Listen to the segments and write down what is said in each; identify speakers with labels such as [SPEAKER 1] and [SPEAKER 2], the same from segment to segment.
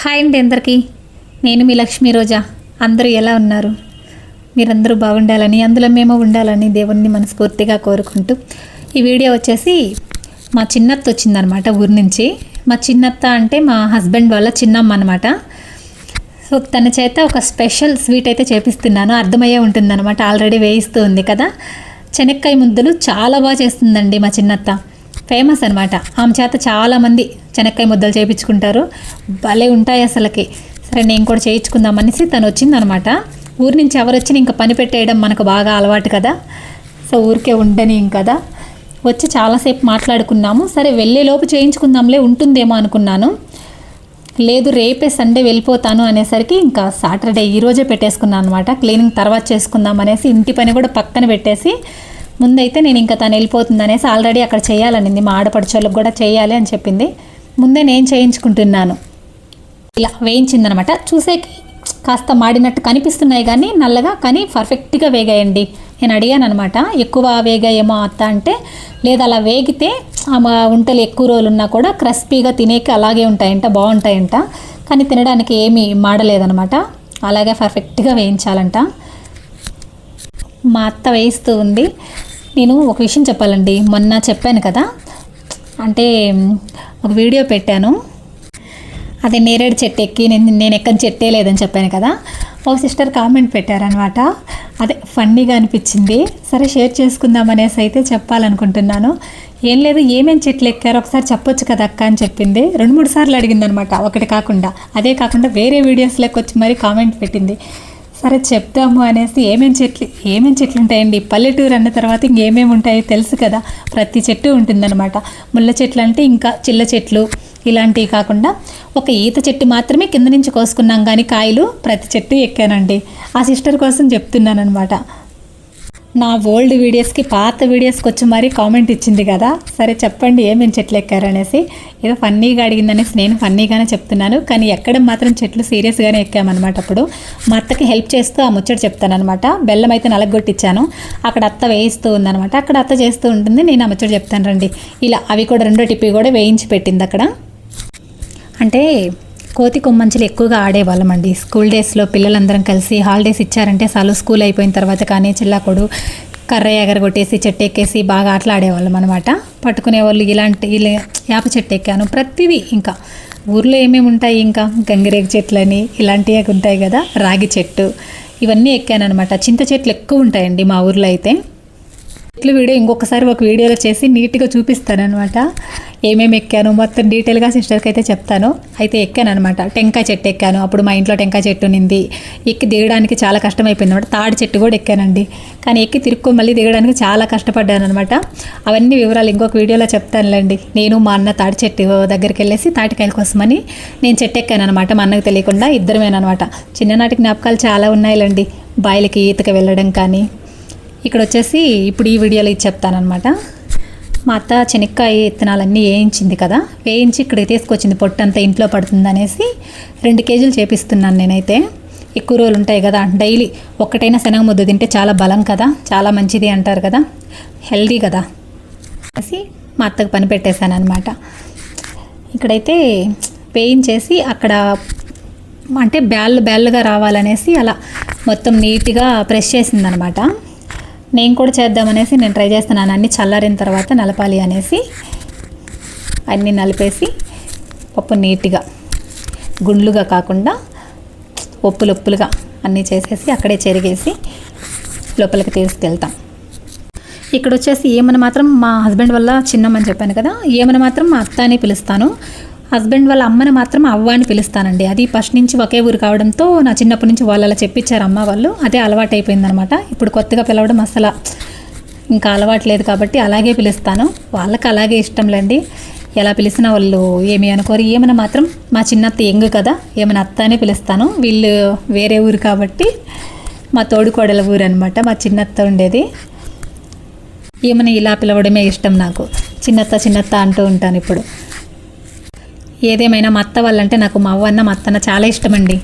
[SPEAKER 1] Hi అండి అందరికీ. నేను మీ లక్ష్మీ రోజా. అందరూ ఎలా ఉన్నారు? మీరందరూ బాగుండాలని, అందులో మేము ఉండాలని దేవుణ్ణి మనస్ఫూర్తిగా కోరుకుంటూ ఈ వీడియో వచ్చేసి మా చిన్నత్త వచ్చిందనమాట ఊరి నుంచి. మా చిన్నత్త అంటే మా హస్బెండ్ వాళ్ళ చిన్నమ్మ అనమాట. సో తన చేత ఒక స్పెషల్ స్వీట్ అయితే చేపిస్తున్నాను. అర్థమయ్యే ఉంటుందన్నమాట, ఆల్రెడీ వేయిస్తూ ఉంది కదా. శనక్కాయ ముద్దలు చాలా బాగా చేస్తుందండి మా చిన్నత్త. ఫేమస్ అనమాట. ఆమె చేత చాలామంది శనక్కాయ ముద్దలు చేయించుకుంటారు. భలే ఉంటాయి అసలుకి. సరే నేను కూడా చేయించుకుందామనేసి తను వచ్చిందనమాట. ఊరి నుంచి ఎవరు వచ్చినా ఇంకా పని పెట్టేయడం మనకు బాగా అలవాటు కదా. సో ఊరికే ఉండని కదా, వచ్చి చాలాసేపు మాట్లాడుకున్నాము. సరే వెళ్ళేలోపు చేయించుకుందాంలే, ఉంటుందేమో అనుకున్నాను. లేదు రేపే సండే వెళ్ళిపోతాను అనేసరికి ఇంకా సాటర్డే ఈరోజే పెట్టేసుకున్నాను అనమాట. క్లీనింగ్ తర్వాత చేసుకుందాం అనేసి ఇంటి పని కూడా పక్కన పెట్టేసి ముందైతే నేను ఇంకా తను వెళ్ళిపోతుంది అనేసి ఆల్రెడీ అక్కడ చేయాలనింది. మా ఆడపడుచోళ్ళకి కూడా చేయాలి అని చెప్పింది. ముందే నేను చేయించుకుంటున్నాను. ఇలా వేయించిందనమాట. చూసేకి కాస్త మాడినట్టు కనిపిస్తున్నాయి కానీ నల్లగా, కానీ పర్ఫెక్ట్గా వేగాయండి. నేను అడిగాను అనమాట, ఎక్కువ వేగాయేమో అత్త అంటే, లేదు అలా వేగితే వంటలు ఎక్కువ రోజులు ఉన్నా కూడా క్రిస్పీగా తినేకి అలాగే ఉంటాయంట, బాగుంటాయంట. కానీ తినడానికి ఏమీ మాడలేదనమాట. అలాగే పర్ఫెక్ట్గా వేయించాలంట. మా అత్త వేయిస్తూ ఉంది. నేను ఒక విషయం చెప్పాలండి. మొన్న చెప్పాను కదా, అంటే ఒక వీడియో పెట్టాను. అదే నేరేడు చెట్టు ఎక్కి నేను ఎక్కని చెట్టే లేదని చెప్పాను కదా. ఒక సిస్టర్ కామెంట్ పెట్టారనమాట. అదే ఫన్నీగా అనిపించింది. సరే షేర్ చేసుకుందాం అనేసి అయితే చెప్పాలనుకుంటున్నాను. ఏం లేదు, ఏమేమి చెట్లు ఎక్కారో ఒకసారి చెప్పొచ్చు కదా అక్క అని చెప్పింది. 2-3 సార్లు అడిగిందనమాట, ఒకటి కాకుండా. అదే కాకుండా వేరే వీడియోస్లోకి వచ్చి మరీ కామెంట్ పెట్టింది. సరే చెప్తాము అనేసి ఏమేమి చెట్లు ఉంటాయండి. పల్లెటూరు అన్న తర్వాత ఇంకేమేమి ఉంటాయో తెలుసు కదా. ప్రతి చెట్టు ఉంటుందన్నమాట. ముళ్ళ చెట్లు అంటే ఇంకా చిల్ల చెట్లు ఇలాంటివి కాకుండా ఒక ఈత చెట్టు మాత్రమే కింద నుంచి కోసుకున్నాం, కానీ కాయలు ప్రతి చెట్టు ఎక్కానండి. ఆ సిస్టర్ కోసం చెప్తున్నాను అనమాట. నా ఓల్డ్ వీడియోస్కి, పాత వీడియోస్కి వచ్చి మరీ కామెంట్ ఇచ్చింది కదా. సరే చెప్పండి ఏమేమి చెట్లు ఎక్కారనేసి. ఏదో ఫన్నీగా అడిగిందనేసి నేను ఫన్నీగానే చెప్తున్నాను, కానీ ఎక్కడం మాత్రం చెట్లు సీరియస్గానే ఎక్కామన్నమాట. అప్పుడు మా అత్తకి హెల్ప్ చేస్తూ ఆ ముచ్చట చెప్తానమాట. బెల్లం అయితే నలగొట్టించాను, అక్కడ అత్త వేయిస్తూ ఉందనమాట. అక్కడ అత్త చేస్తూ ఉంటుంది, నేను ఆ ముచ్చట చెప్తాను రండి. ఇలా అవి కూడా 2 టిప్పి కూడా వేయించి పెట్టింది అక్కడ. అంటే కోతి కొమ్మంచులు ఎక్కువగా ఆడేవాళ్ళమండి స్కూల్ డేస్లో. పిల్లలందరం కలిసి హాలిడేస్ ఇచ్చారంటే చాలు, స్కూల్ అయిపోయిన తర్వాత కానీ చిల్లాకొడు కర్ర ఎగరగొట్టేసి చెట్టు ఎక్కేసి బాగా ఆటలు ఆడేవాళ్ళం అనమాట. పట్టుకునేవాళ్ళు. ఇలా వేప చెట్టు ఎక్కాను. ప్రతిదీ ఇంకా ఊర్లో ఏమేమి ఉంటాయి, ఇంకా గంగిరేగు చెట్లని ఇలాంటివి ఉంటాయి కదా, రాగి చెట్టు, ఇవన్నీ ఎక్కాను అనమాట. చింత చెట్లు ఎక్కువ ఉంటాయండి మా ఊర్లో అయితే. చెట్లు వీడియో ఇంకొకసారి ఒక వీడియోలో చేసి నీట్గా చూపిస్తాను అనమాట. ఏమేమి ఎక్కాను మొత్తం డీటెయిల్గా సిస్టర్కి అయితే చెప్తాను. అయితే ఎక్కాను అనమాట. టెంకాయ చెట్టు ఎక్కాను. అప్పుడు మా ఇంట్లో టెంకాయ చెట్టు నింది. ఎక్కి దిగడానికి చాలా కష్టమైపోయింది అనమాట. తాడి చెట్టు కూడా ఎక్కానండి, కానీ ఎక్కి తిరుక్కొని మళ్ళీ దిగడానికి చాలా కష్టపడ్డాను అనమాట. అవన్నీ వివరాలు ఇంకొక వీడియోలో చెప్తానులేండి. నేను మా అన్న తాడి చెట్టు దగ్గరికి వెళ్ళేసి తాటికాయల కోసమని నేను చెట్టు ఎక్కాను అనమాట. మా అన్నకు తెలియకుండా ఇద్దరమేనమాట. చిన్ననాటి జ్ఞాపకాలు చాలా ఉన్నాయిలేండి. బాయిలకి ఈతకి వెళ్ళడం కానీ. ఇక్కడ వచ్చేసి ఇప్పుడు ఈ వీడియోలో ఇది చెప్తానమాట. మా అత్త శనక్కాయ విత్తనాలన్నీ వేయించింది కదా, వేయించి ఇక్కడికి తీసుకొచ్చింది. పొట్టంతా ఇంట్లో పడుతుంది అనేసి 2 కేజీలు చేపిస్తున్నాను నేనైతే. ఎక్కువ రోజులు ఉంటాయి కదా, డైలీ ఒక్కటైనా శనగ ముద్ద తింటే చాలా బలం కదా, చాలా మంచిది అంటారు కదా, హెల్దీ కదా అనేసి మా అత్తకు పని పెట్టేశాను అనమాట. ఇక్కడైతే వేయించేసి అక్కడ అంటే బ్యాళ్ళుగా రావాలనేసి అలా మొత్తం నీట్గా ప్రెస్ చేసిందనమాట. నేను కూడా చేద్దామనేసి నేను ట్రై చేస్తున్నాను. అన్నీ చల్లారిన తర్వాత నలపాలి అనేసి అన్నీ నలిపేసి పప్పు నీట్గా గుండ్లుగా కాకుండా ఒప్పులుగా అన్నీ చేసేసి అక్కడే చెరిగేసి లోపలికి తీసుకెళ్తాం. ఇక్కడ వచ్చేసి ఏమని మాత్రం మా హస్బెండ్ వల్ల చిన్నమ్మని చెప్పాను కదా, ఏమని మాత్రం మా అత్త అని పిలుస్తాను. హస్బెండ్ వాళ్ళ అమ్మని మాత్రం అవ్వ అని పిలుస్తానండి. అది ఫస్ట్ నుంచి ఒకే ఊరు కావడంతో నా చిన్నప్పటి నుంచి వాళ్ళు అలా చెప్పించారు అమ్మ వాళ్ళు. అదే అలవాటు అయిపోయిందనమాట. ఇప్పుడు కొత్తగా పిలవడం అసలు ఇంకా అలవాటు లేదు కాబట్టి అలాగే పిలుస్తాను. వాళ్ళకి అలాగే ఇష్టంలేండి. ఎలా పిలిచినా వాళ్ళు ఏమి అనుకోరు. ఏమైనా మాత్రం మా చిన్నత్త ఎంగు కదా, ఏమైనా అత్త అని పిలుస్తాను. వీళ్ళు వేరే ఊరు కాబట్టి మా తోడుకోడల ఊరు అనమాట. మా చిన్నత్త ఉండేది. ఏమైనా ఇలా పిలవడమే ఇష్టం నాకు. చిన్నత్త అంటూ ఉంటాను ఇప్పుడు. ఏదేమైనా మా అత్త వాళ్ళంటే నాకు మా అవ్వన్న మా అత్తన్న చాలా ఇష్టం అండి.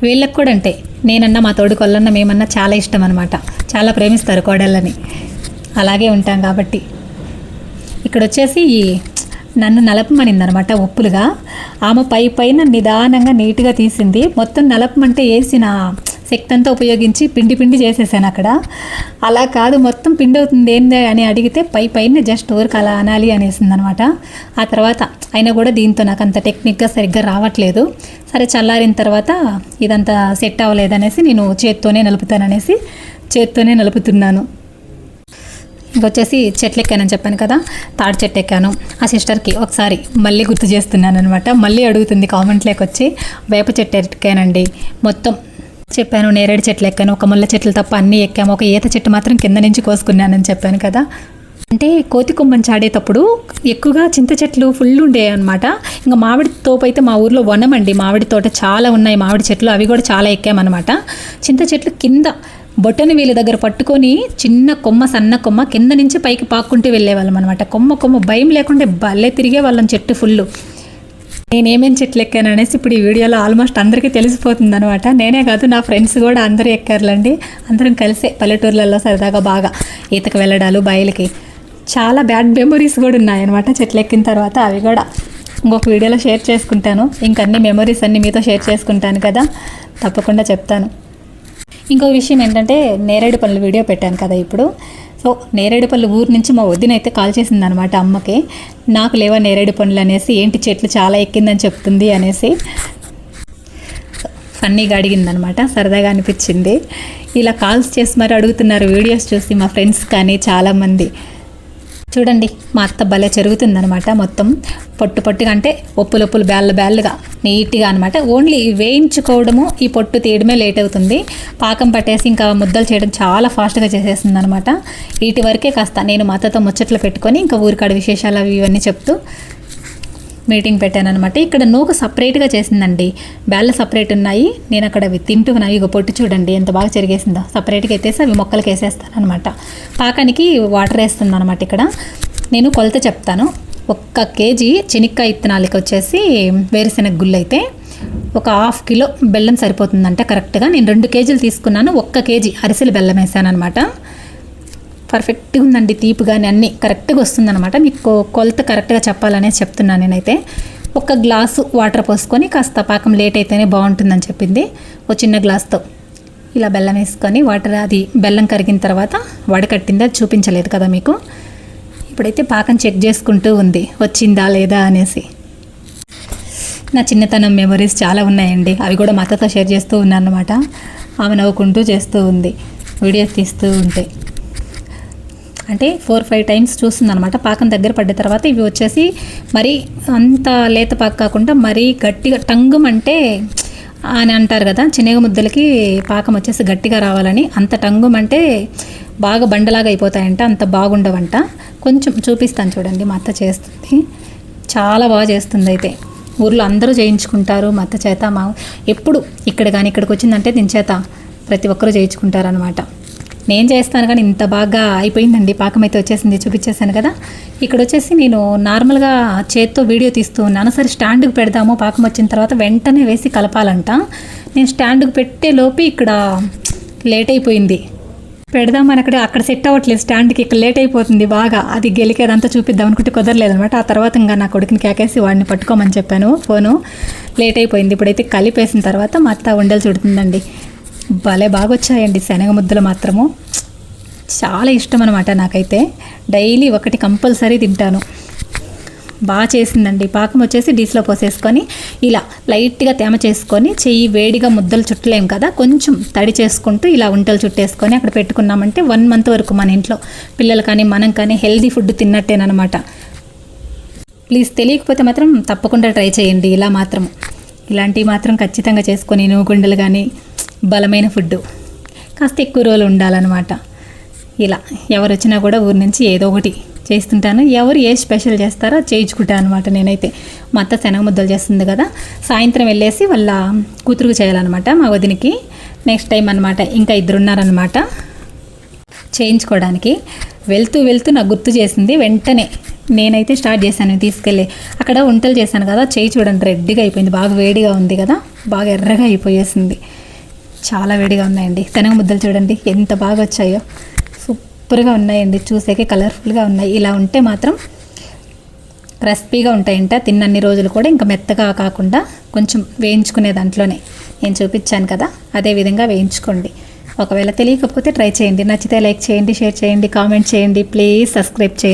[SPEAKER 1] వీళ్ళకి కూడా అంటే నేనన్నా మా తోడు కొల్లన్న మేమన్నా చాలా ఇష్టం అనమాట. చాలా ప్రేమిస్తారు కోడళ్ళని. అలాగే ఉంటాం కాబట్టి. ఇక్కడ వచ్చేసి నన్ను నలపమనిందనమాట ఉప్పులుగా. ఆమె పైన నిదానంగా నీట్గా తీసింది. మొత్తం నలపమంటే వేసిన శక్తి అంతా ఉపయోగించి పిండి చేసేసాను అక్కడ. అలా కాదు, మొత్తం పిండి అవుతుంది ఏంది అని అడిగితే పైన జస్ట్ ఊరికి అలా అనాలి అనేసింది అనమాట. ఆ తర్వాత అయినా కూడా దీంతో నాకు అంత టెక్నిక్గా సరిగ్గా రావట్లేదు. సరే చల్లారిన తర్వాత ఇదంతా సెట్ అవ్వలేదనేసి నేను చేత్తోనే నలుపుతున్నాను. ఇంకొచ్చేసి చెట్లు ఎక్కానని చెప్పాను కదా, తాడి చెట్టు ఎక్కాను. ఆ సిస్టర్కి ఒకసారి మళ్ళీ గుర్తు చేస్తున్నాను అనమాట. మళ్ళీ అడుగుతుంది కామెంట్లోకి వచ్చి, వేప చెట్టు ఎక్కానండి మొత్తం చెప్పాను, నేరేడు చెట్లు ఎక్కాను, ఒక ముళ్ళ చెట్లు తప్ప అన్నీ ఎక్కాము, ఒక ఈత చెట్టు మాత్రం కింద నుంచి కోసుకున్నానని చెప్పాను కదా. అంటే కోతి కొమ్మని చాడేటప్పుడు ఎక్కువగా చింత చెట్లు ఫుల్ ఉండేవి అనమాట. ఇంకా మామిడి తోపు అయితే మా ఊర్లో వనమండి, మామిడి తోట చాలా ఉన్నాయి, మామిడి చెట్లు అవి కూడా చాలా ఎక్కామన్నమాట. చింత చెట్లు కింద బొట్టని వీళ్ళ దగ్గర పట్టుకొని చిన్న కొమ్మ సన్న కొమ్మ కింద నుంచి పైకి పాక్కుంటూ వెళ్ళేవాళ్ళం అనమాట. కొమ్మ భయం లేకుండా భలే తిరిగే వాళ్ళం చెట్టు ఫుల్. నేనేమేం చెట్లు ఎక్కాను అనేసి ఇప్పుడు ఈ వీడియోలో ఆల్మోస్ట్ అందరికీ తెలిసిపోతుంది అనమాట. నేనే కాదు, నా ఫ్రెండ్స్ కూడా అందరూ ఎక్కారులండి. అందరం కలిసే పల్లెటూర్లలో సరదాగా బాగా ఈతకు వెళ్ళడాలు బయలుకి. చాలా బ్యాడ్ మెమొరీస్ కూడా ఉన్నాయన్నమాట చెట్లు ఎక్కిన తర్వాత. అవి కూడా ఇంకొక వీడియోలో షేర్ చేసుకుంటాను. ఇంకన్నీ మెమొరీస్ అన్నీ మీతో షేర్ చేసుకుంటాను కదా, తప్పకుండా చెప్తాను. ఇంకో విషయం ఏంటంటే, నేరేడు పళ్ళు వీడియో పెట్టాను కదా ఇప్పుడు. సో నేరేడు పళ్ళు ఊరు నుంచి మా వదిన అయితే కాల్ చేసింది అనమాట అమ్మకి. నాకు లేవా నేరేడు పండ్లు అనేసి, ఏంటి చెట్లు చాలా ఎక్కిందని చెప్తుంది అనేసి ఫన్నీగా అడిగిందనమాట. సరదాగా అనిపించింది. ఇలా కాల్స్ చేసి మరి అడుగుతున్నారు వీడియోస్ చూసి మా ఫ్రెండ్స్ కానీ చాలామంది. చూడండి మా అత్త భలే జరుగుతుందనమాట. మొత్తం పొట్టుగా అంటే ఒప్పులు బ్యాళ్ళుగా నీట్గా అనమాట. ఓన్లీ వేయించుకోవడము ఈ పొట్టు తీయడమే లేట్ అవుతుంది. పాకం పట్టేసి ఇంకా ముద్దలు చేయడం చాలా ఫాస్ట్గా చేసేస్తుంది అనమాట. వీటి వరకే కాస్త నేను మా అత్తతో ముచ్చట్లు పెట్టుకొని ఇంకా ఊరికాడ విశేషాలు అవి ఇవన్నీ చెప్తూ మీటింగ్ పెట్టాను అనమాట. ఇక్కడ నూక సపరేట్గా చేసిందండి, బ్యాళ్ళు సపరేట్ ఉన్నాయి. నేను అక్కడ అవి తింటున్నాను. ఇక పొట్టు చూడండి ఎంత బాగా చెరిగేసిందో. సపరేట్గా ఎత్తేసి అవి మొక్కలకి వేసేస్తాను అనమాట. పాకానికి వాటర్ వేస్తుంది అనమాట. ఇక్కడ నేను కొలత చెప్తాను. 1 కేజీ చెనిక్కాయ ఇత్తనాలకి వచ్చేసి వేరుశెనగ గుళ్ళు అయితే ఒక 1/2 కిలో బెల్లం సరిపోతుందంట కరెక్ట్గా. నేను 2 కేజీలు తీసుకున్నాను. 1 కేజీ అరిసెలు బెల్లం వేసాను అనమాట. పర్ఫెక్ట్గా ఉందండి, తీపి కానీ అన్నీ కరెక్ట్గా వస్తుందన్నమాట. మీకు కొలత కరెక్ట్గా చెప్పాలనేసి చెప్తున్నాను నేనైతే. 1 గ్లాసు వాటర్ పోసుకొని కాస్త పాకం లేట్ అయితేనే బాగుంటుందని చెప్పింది. ఒక చిన్న గ్లాస్తో ఇలా బెల్లం వేసుకొని వాటర్, అది బెల్లం కరిగిన తర్వాత వడకట్టిందా చూపించలేదు కదా మీకు. ఇప్పుడైతే పాకం చెక్ చేసుకుంటూ ఉంది వచ్చిందా లేదా అనేసి. నా చిన్నతనం మెమరీస్ చాలా ఉన్నాయండి, అవి కూడా మా అత్తతో షేర్ చేస్తూ ఉన్నాను అనమాట. ఆమె నవ్వుకుంటూ చేస్తూ ఉంది వీడియోస్ తీస్తూ ఉంటే. అంటే 4-5 టైమ్స్ చూస్తుందన్నమాట. పాకం దగ్గర పడ్డ తర్వాత ఇవి వచ్చేసి మరీ అంత లేత పాక కాకుండా మరీ గట్టిగా టంగుమంటే అని అంటారు కదా, చిన్నగా ముద్దలకి పాకం వచ్చేసి గట్టిగా రావాలని. అంత టంగుమంటే బాగా బండలాగా అయిపోతాయంట, అంత బాగుండవంట. కొంచెం చూపిస్తాను చూడండి, మా అత్త చేస్తుంది, చాలా బాగా చేస్తుంది. అయితే ఊర్లో అందరూ చేయించుకుంటారు మా అత్త చేత. ఎప్పుడు ఇక్కడికి వచ్చిందంటే దీని చేత ప్రతి ఒక్కరూ చేయించుకుంటారనమాట. నేను చేస్తాను కానీ ఇంత బాగా అయిపోయిందండి. పాకం అయితే వచ్చేసింది, చూపించేసాను కదా. ఇక్కడ వచ్చేసి నేను నార్మల్గా చేత్తో వీడియో తీస్తూ ఉన్నాను. సరే స్టాండ్కి పెడదాము, పాకం వచ్చిన తర్వాత వెంటనే వేసి కలపాలంట. నేను స్టాండ్కి పెట్టే లోపు ఇక్కడ లేట్ అయిపోయింది. పెడదామని అక్కడ సెట్ అవ్వట్లేదు స్టాండ్కి, ఇక్కడ లేట్ అయిపోతుంది బాగా. అది గెలికేదంతా చూపిద్దాం అనుకుంటే కుదరలేదనమాట. ఆ తర్వాత ఇంకా నా కొడుకుని కేకేసి వాడిని పట్టుకోమని చెప్పాను ఫోను. లేట్ అయిపోయింది. ఇప్పుడైతే కలిపేసిన తర్వాత మా అత్త ఉండలు చుడుతుందండి. భలే బాగా వచ్చాయండి శనగ ముద్దలు మాత్రము. చాలా ఇష్టం అనమాట నాకైతే. డైలీ ఒకటి కంపల్సరీ తింటాను. బాగా చేసిందండి. పాకం వచ్చేసి డీస్లో పోసేసుకొని ఇలా లైట్గా తేమ చేసుకొని, చెయ్యి వేడిగా ముద్దలు చుట్టలేం కదా, కొంచెం తడి చేసుకుంటూ ఇలా ఉంటలు చుట్టేసుకొని అక్కడ పెట్టుకున్నామంటే 1 మంత్ వరకు మన ఇంట్లో పిల్లలు కానీ మనం కానీ హెల్దీ ఫుడ్ తిన్నట్టేనమాట. ప్లీజ్ తెలియకపోతే మాత్రం తప్పకుండా ట్రై చేయండి. ఇలా మాత్రం ఇలాంటివి మాత్రం ఖచ్చితంగా చేసుకొని, నూగుండలు కానీ బలమైన ఫుడ్ కాస్త ఎక్కువ రోజులు ఉండాలన్నమాట. ఇలా ఎవరు వచ్చినా కూడా ఊరి నుంచి ఏదో ఒకటి చేస్తుంటాను. ఎవరు ఏ స్పెషల్ చేస్తారో చేయించుకుంటాను అనమాట నేనైతే. మా అత్త శనగ ముద్దలు చేస్తుంది కదా, సాయంత్రం వెళ్ళేసి వాళ్ళ కూతురుకు చేయాలన్నమాట, మా వదినికి. నెక్స్ట్ టైం అనమాట. ఇంకా 2 ఉన్నారనమాట చేయించుకోవడానికి. వెళ్తూ నాకు గుర్తు చేసింది. వెంటనే నేనైతే స్టార్ట్ చేశాను తీసుకెళ్ళి. అక్కడ వంటలు చేశాను కదా, చేయి చూడండి రెడ్డిగా అయిపోయింది. బాగా వేడిగా ఉంది కదా, బాగా ఎర్రగా అయిపోయేసింది. చాలా వేడిగా ఉన్నాయండి. శనగ ముద్దలు చూడండి ఎంత బాగా వచ్చాయో, సూపర్గా ఉన్నాయండి. చూసేకే కలర్ఫుల్గా ఉన్నాయి. ఇలా ఉంటే మాత్రం క్రిస్పీగా ఉంటాయంట. తిన్నన్ని రోజులు కూడా ఇంకా మెత్తగా కాకుండా కొంచెం వేయించుకునే దాంట్లోనే నేను చూపించాను కదా, అదే విధంగా వేయించుకోండి. ఒకవేళ తెలియకపోతే ట్రై చేయండి. నచ్చితే లైక్ చేయండి, షేర్ చేయండి, కామెంట్ చేయండి. ప్లీజ్ సబ్స్క్రైబ్ చేయండి.